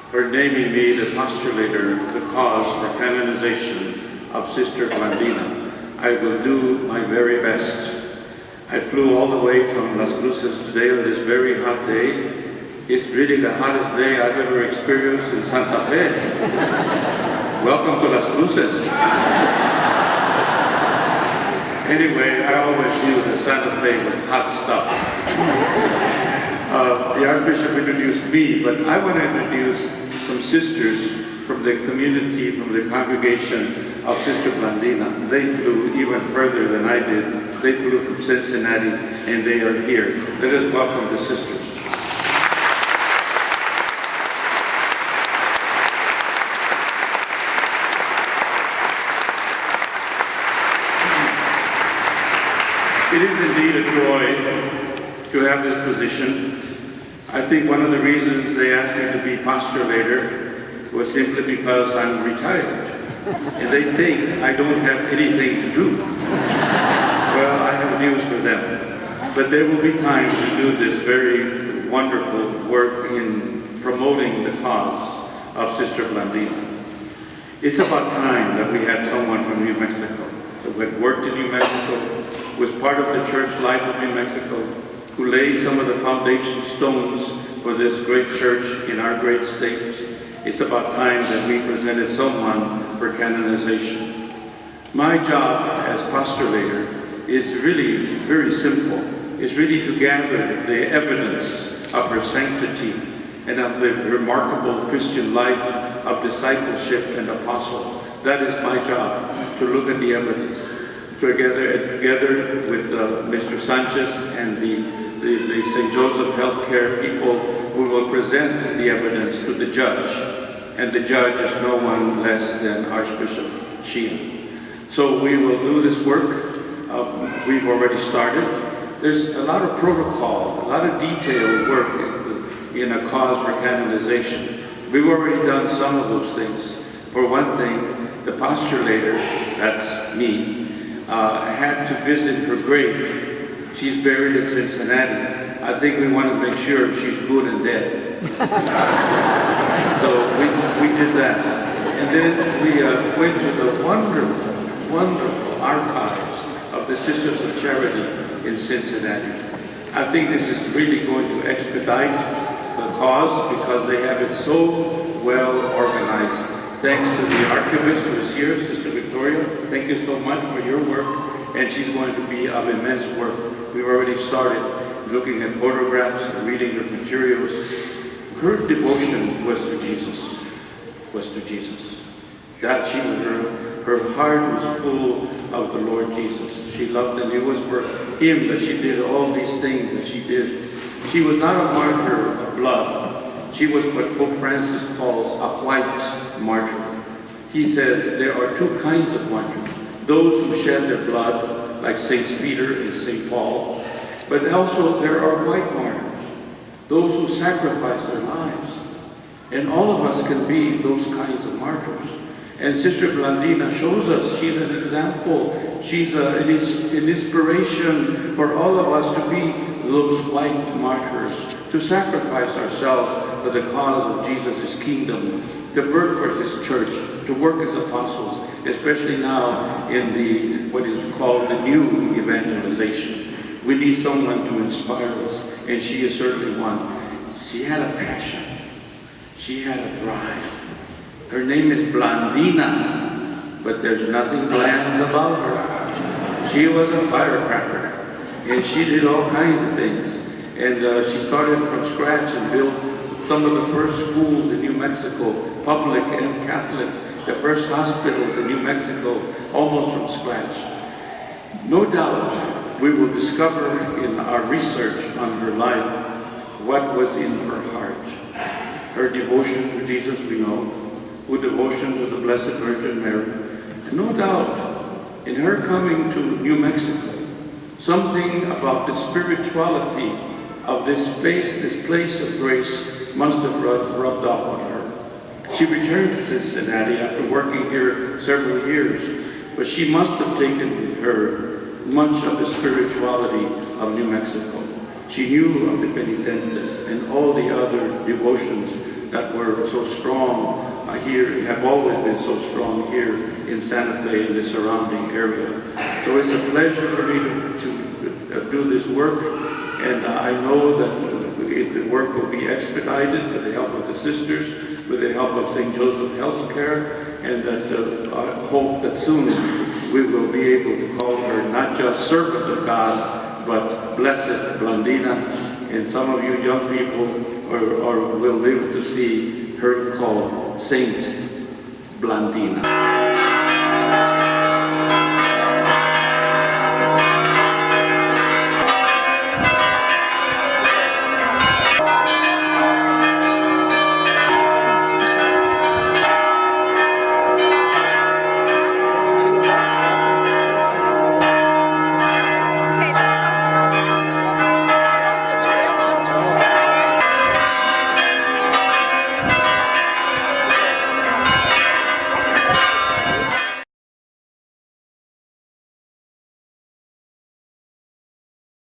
for naming me the postulator, the cause for canonization of Sister Blandina. I will do my very best. I flew all the way from Las Cruces today on this very hot day. It's really the hottest day I've ever experienced in Santa Fe. Welcome to Las Cruces. Anyway, I always knew that Santa Fe was hot stuff. The Archbishop introduced me, but I want to introduce some sisters from the community, from the congregation of Sister Blandina. They flew even further than I did. They flew from Cincinnati, and they are here. Let us welcome the sisters. It is indeed a joy to have this position. I think one of the reasons they asked me to be postulator was simply because I'm retired. And they think I don't have anything to do. Well, I have news for them. But there will be time to do this very wonderful work in promoting the cause of Sister Blandina. It's about time that we had someone from New Mexico who had worked in New Mexico, was part of the church life of New Mexico, who laid some of the foundation stones for this great church in our great state. It's about time that we presented someone for canonization. My job as postulator is really very simple. It's really to gather the evidence of her sanctity and of the remarkable Christian life of discipleship and apostle. That is my job, to look at the evidence. Together with Mr. Sanchez and the St. Joseph Healthcare people, we will present the evidence to the judge. And the judge is no one less than Archbishop Sheehan. So we will do this work. We've already started. There's a lot of protocol, a lot of detailed work in a cause for canonization. We've already done some of those things. For one thing, the postulator, that's me, had to visit her grave. She's buried in Cincinnati. I think we want to make sure she's good and dead. So we did that. And then we went to the wonderful, wonderful archives of the Sisters of Charity in Cincinnati. I think this is really going to expedite the cause because they have it so well organized. Thanks to the archivist who is here, Sister Victoria. Thank you so much for your work. And she's going to be of immense work. We've already started looking at photographs and reading her materials. Her devotion was to Jesus. That she was her heart was full of the Lord Jesus. She loved him. It was for him that she did all these things that she did. She was not a martyr of blood. She was what Pope Francis calls a white martyr. He says there are two kinds of martyrs. Those who shed their blood, like Saints Peter and St. Paul, but also there are white martyrs, those who sacrifice their lives. And all of us can be those kinds of martyrs. And Sister Blandina shows us she's an example. She's an inspiration for all of us to be those white martyrs, to sacrifice ourselves for the cause of Jesus' kingdom, to work for his church, to work as apostles, especially now in what is called the new evangelization. We need someone to inspire us, and she is certainly one. She had a passion. She had a drive. Her name is Blandina, but there's nothing bland about her. She was a firecracker, and she did all kinds of things. And she started from scratch and built some of the first schools in New Mexico, public and Catholic, the first hospitals in New Mexico, almost from scratch. No doubt we will discover in our research on her life what was in her heart. Her devotion to Jesus, we know, her devotion to the Blessed Virgin Mary. And no doubt, in her coming to New Mexico, something about the spirituality of this place of grace must have rubbed off on her. She returned to Cincinnati after working here several years, but she must have taken with her much of the spirituality of New Mexico. She knew of the penitentes and all the other devotions that were so strong here, have always been so strong here in Santa Fe and the surrounding area. So it's a pleasure for me to do this work, and I know that the work will be expedited with the help of the sisters, with the help of St. Joseph Healthcare, and that I hope that soon we will be able to call her not just servant of God, but Blessed Blandina, and some of you young people will live to see her called Saint Blandina.